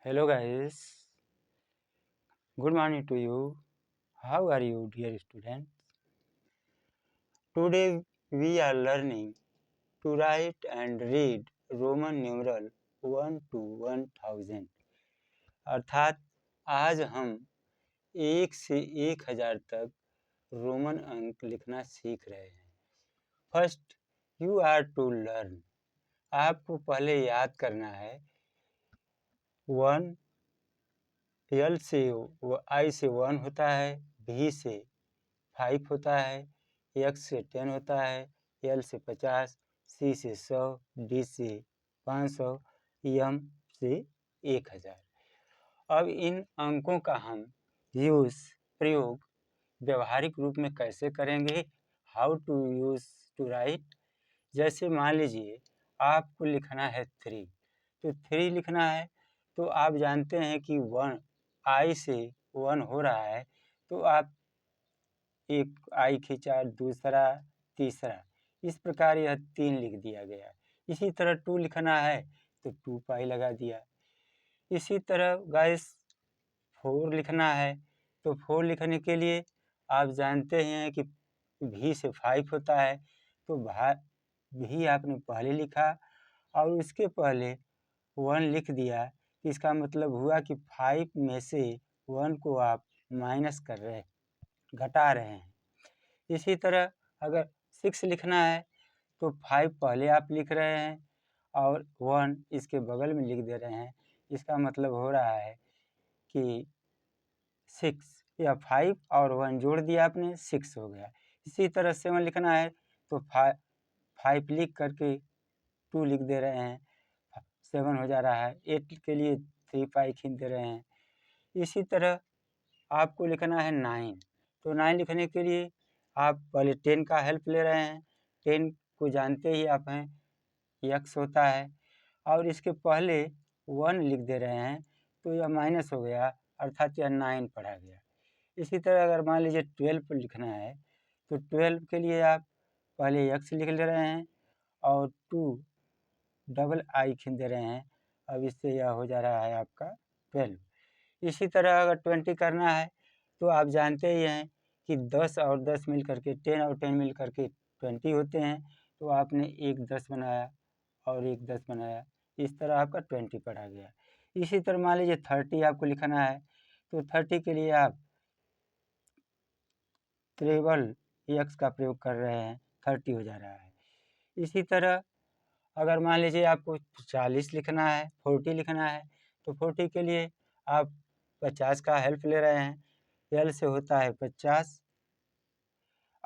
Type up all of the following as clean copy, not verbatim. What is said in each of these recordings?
Hello guys, good morning to you. How are you, dear students? Today we are learning to write and read Roman numeral 1 to 1000 अर्थात आज हम 1 से 1000 तक Roman अंक लिखना सीख रहे हैं। First you are to learn, आपको पहले याद करना है 1 एल से आई से 1 होता है, भी से 5 होता है, एक्स से 10 होता है, एल से 50, सी से 100, डी से 500, एम से 1000। अब इन अंकों का हम प्रयोग व्यवहारिक रूप में कैसे करेंगे? How to use to write. जैसे मान लीजिए आपको लिखना है 3, तो 3 लिखना है, तो आप जानते हैं कि 1 आई से 1 हो रहा है, तो आप एक आई खींचा, दूसरा, तीसरा, इस प्रकार यह 3 लिख दिया गया। इसी तरह 2 लिखना है तो 2 पाई लगा दिया। इसी तरह गाइस 4 लिखना है, तो 4 लिखने के लिए आप जानते हैं कि भी से 5 होता है, तो भी आपने पहले लिखा और उसके पहले 1 लिख दिया। इसका मतलब हुआ कि 5 में से 1 को आप माइनस कर रहे हैं, घटा रहे हैं। इसी तरह अगर 6 लिखना है तो 5 पहले आप लिख रहे हैं और 1 इसके बगल में लिख दे रहे हैं। इसका मतलब हो रहा है कि 6 या 5 और 1 जोड़ दिया आपने, 6 हो गया। इसी तरह 7 लिखना है तो 5 लिख करके 2 लिख दे रहे हैं, 7 हो जा रहा है। 8 के लिए 3 पाई खींच दे रहे हैं। इसी तरह आपको लिखना है 9, तो 9 लिखने के लिए आप पहले 10 का हेल्प ले रहे हैं। 10 को जानते ही आप हैं, एक्स होता है, और इसके पहले 1 लिख दे रहे हैं, तो यह माइनस हो गया, अर्थात यह 9 पढ़ा गया। इसी तरह अगर मान लीजिए 12 लिखना है, तो 12 के लिए आप पहले एक्स लिख ले रहे हैं और 2 डबल आई खींच दे रहे हैं। अब इससे यह हो जा रहा है आपका 12। इसी तरह अगर 20 करना है, तो आप जानते ही हैं कि 10 और 10 मिल करके 10 और 10 मिल करके 20 होते हैं, तो आपने एक 10 बनाया और एक 10 बनाया, इस तरह आपका 20 पढ़ा गया। इसी तरह मान लीजिए 30 आपको लिखना है, तो 30 के लिए आप ट्रिपल एक्स का प्रयोग कर रहे हैं, 30 हो जा रहा है। इसी तरह अगर मान लीजिए आपको 40 लिखना है, 40 लिखना है, तो 40 के लिए आप 50 का हेल्प ले रहे हैं। एल से होता है 50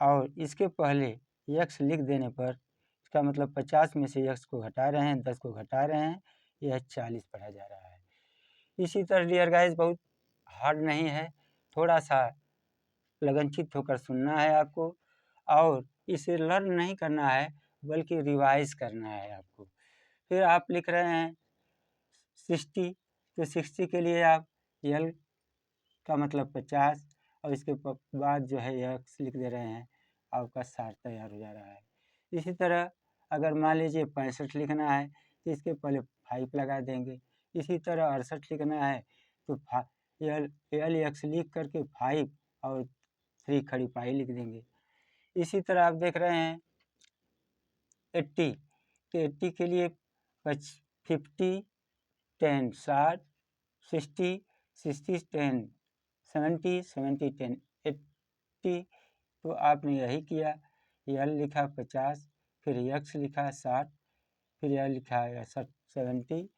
और इसके पहले एक्स लिख देने पर इसका मतलब 50 में से एक्स को घटा रहे हैं, 10 को घटा रहे हैं, यह 40 पढ़ा जा रहा है। इसी तरह डियर गाइस बहुत हार्ड नहीं है, थोड़ा सा लगनचित होकर सुनना है आपको और इसे लर्न नहीं करना है बल्कि रिवाइज करना है आपको। फिर आप लिख रहे हैं 60, तो 60 के लिए आप एल का मतलब 50 और इसके बाद जो है एक्स लिख दे रहे हैं, आपका 60 तैयार हो जा रहा है। इसी तरह अगर मान लीजिए 65 लिखना है, तो इसके पहले 5 लगा देंगे। इसी तरह 68 लिखना है तो एल एक्स लिख करके 5 और 3 खड़ी पाई लिख देंगे। इसी तरह आप देख रहे हैं 80, तो 80 के लिए 50, 10 60, 60, 60 10 70, 70 10 80, तो आपने यही किया, एल लिखा 50, फिर एक्स लिखा 60, फिर यह लिखा 70,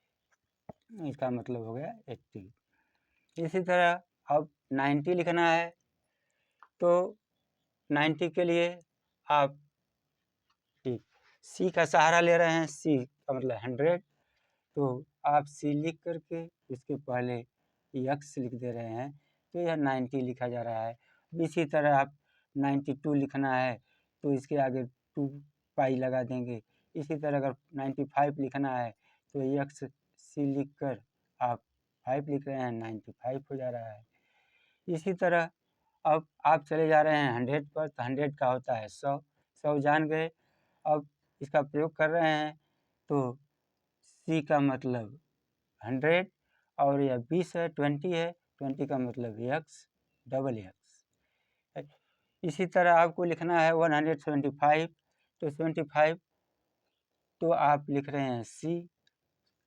इसका मतलब हो गया 80। इसी तरह अब 90 लिखना है, तो 90 के लिए आप सी का सहारा ले रहे हैं, सी का मतलब 100, तो आप सी लिख करके उसके पहले एक्स लिख दे रहे हैं, तो यह 90 लिखा जा रहा है। इसी तरह आप 92 लिखना है, तो इसके आगे 2 पाई लगा देंगे। इसी तरह अगर 95 लिखना है, तो एक्स सी लिख कर आप 5 लिख रहे हैं, 95 हो जा रहा है। इसी तरह अब आप चले जा रहे हैं 100 पर, तो 100 का होता है 100, 100 जान गए। अब इसका प्रयोग कर रहे हैं, तो सी का मतलब 100 और यह 20 है, 20 है, 20 का मतलब x, डबल x। इसी तरह आपको लिखना है 175, तो 75 तो आप लिख रहे हैं C,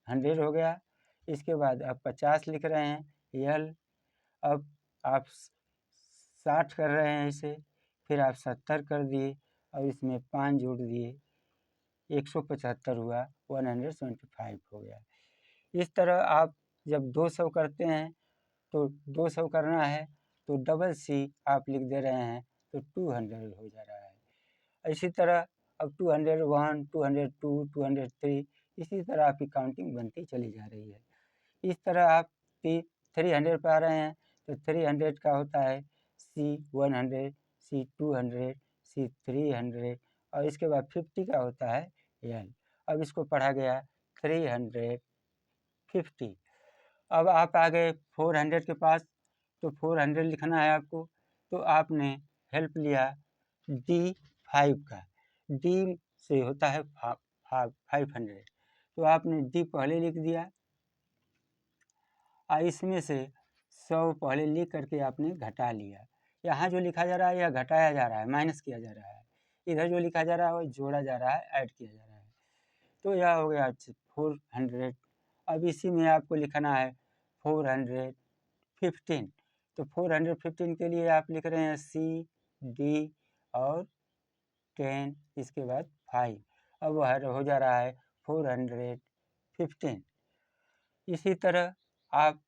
100 हो गया। इसके बाद आप 50 लिख रहे हैं L, अब आप 60 कर रहे हैं इसे, फिर आप 70 कर दिए और इसमें 5 जोड़ दिए, 175 हुआ, 175 हो गया। इस तरह आप जब 200 करते हैं तो 200 करना है तो डबल C आप लिख दे रहे हैं तो 200 हो जा रहा है। इसी तरह अब 201, 202, 203 इसी तरह आपकी काउंटिंग बनती चली जा रही है। इस तरह आप 300 पे आ रहे हैं तो 300 का होता है C 100, C 200, C 300 और इसके बाद 50 का होता है L। अब इसको पढ़ा गया 350। अब आप आ गए 400 के पास, तो 400 लिखना है आपको, तो आपने हेल्प लिया D5 का, D से होता है 500, तो आपने D पहले लिख दिया और इसमें से 100 पहले लिख करके आपने घटा लिया। यहाँ जो लिखा जा रहा है यह घटाया जा रहा है, माइनस किया जा रहा है। इधर जो लिखा जा रहा है वो जोड़ा जा रहा है, ऐड किया जा रहा है। तो यह हो गया 400। अब इसी में आपको लिखना है 415, तो 415 के लिए आप लिख रहे हैं C, D और 10, इसके बाद 5। अब वह हो जा रहा है 415। इसी तरह आप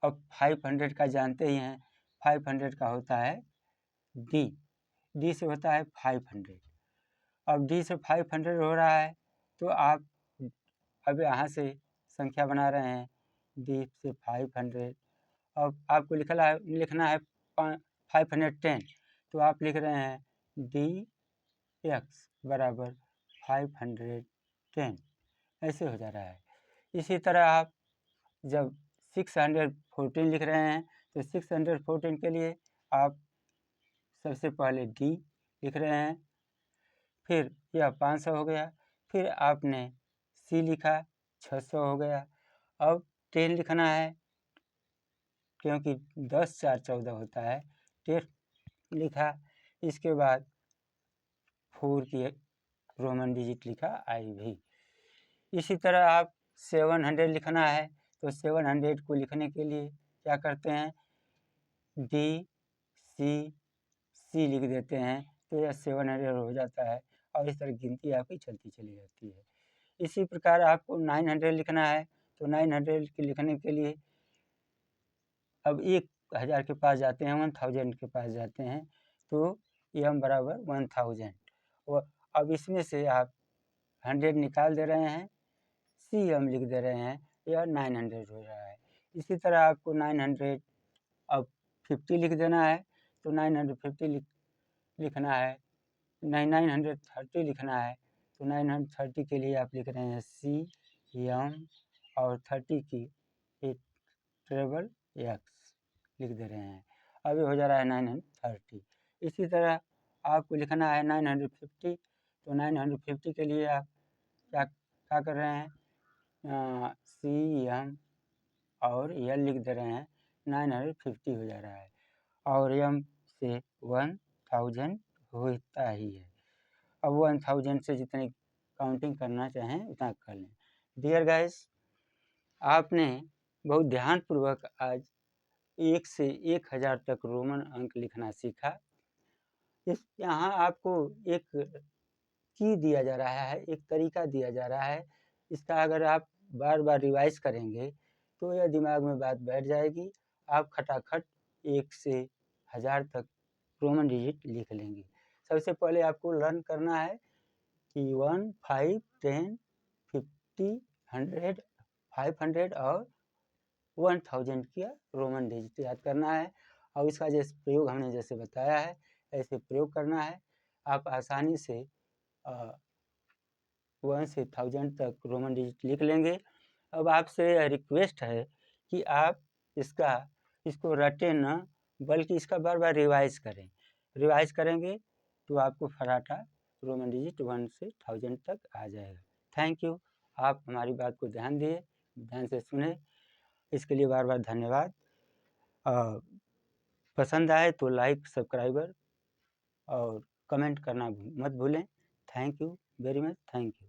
अब 500 का जानते ही हैं, 500 का होता है D से होता है 500। अब D से 500 हो रहा है तो आप अब यहाँ से संख्या बना रहे हैं D से 500। अब आपको लिखना है 510, तो आप लिख रहे हैं DX बराबर 510, ऐसे हो जा रहा है। इसी तरह आप जब 614 लिख रहे हैं तो 614 के लिए आप सबसे पहले D लिख रहे हैं, फिर यह 500 हो गया, फिर आपने C लिखा, 600 हो गया। अब 10 लिखना है क्योंकि 10 4 14 होता है, 10 लिखा, इसके बाद 4 की रोमन डिजिट लिखा IV। इसी तरह आप 700 लिखना है तो 700 को लिखने के लिए क्या करते हैं, D C लिख देते हैं, तो यह 700 हो जाता है और इस तरह गिनती आपकी चलती चली जाती है। इसी प्रकार आपको 900 लिखना है तो 900 के लिखने के लिए अब 1000 के पास जाते हैं, 1000 के पास जाते हैं, तो M बराबर 1000। और अब इसमें से आप 100 निकाल दे रहे हैं, CM लिख दे रहे हैं, यह 900 हो रहा है। इसी तरह आपको 900 अब 50 लिख देना है, तो 950 लिखना है, 930 लिखना है, तो 930 के लिए आप लिख रहे हैं CM और 30 की एक ट्रेबल X लिख दे रहे हैं। अभी हो जा रहा है 930। इसी तरह आपको लिखना है 950, तो 950 के लिए आप क्या कर रहे हैं, CM और L लिख दे रहे हैं, 950 हो जा रहा है और M से 1000 होता ही है। अब 1000 से जितनी काउंटिंग करना चाहें उतना कर लें। डियर गाइस, आपने बहुत ध्यानपूर्वक आज 1 से 1000 तक रोमन अंक लिखना सीखा। यहाँ आपको एक की दिया जा रहा है, एक तरीका दिया जा रहा है। इसका अगर आप बार बार रिवाइज करेंगे तो यह दिमाग में बात बैठ जाएगी, आप खटाखट 1 से 1000 तक रोमन डिजिट लिख लेंगे। सबसे पहले आपको लर्न करना है कि 1, 5, 10, 50, 100, 500 और 1000 का रोमन डिजिट याद करना है और इसका जैसे प्रयोग हमने जैसे बताया है ऐसे प्रयोग करना है। आप आसानी से 1 से 1000 तक रोमन डिजिट लिख लेंगे। अब आपसे रिक्वेस्ट है कि आप इसको रटें न, बल्कि इसका बार बार रिवाइज करें। रिवाइज करेंगे तो आपको फटाफट रोमन डिजिट 1 से 1000 तक आ जाएगा। Thank you. आप हमारी बात को ध्यान दिए, ध्यान से सुने। इसके लिए बार बार धन्यवाद। पसंद आए तो लाइक, सब्सक्राइबर और कमेंट करना मत भूलें। Thank you very much, thank you.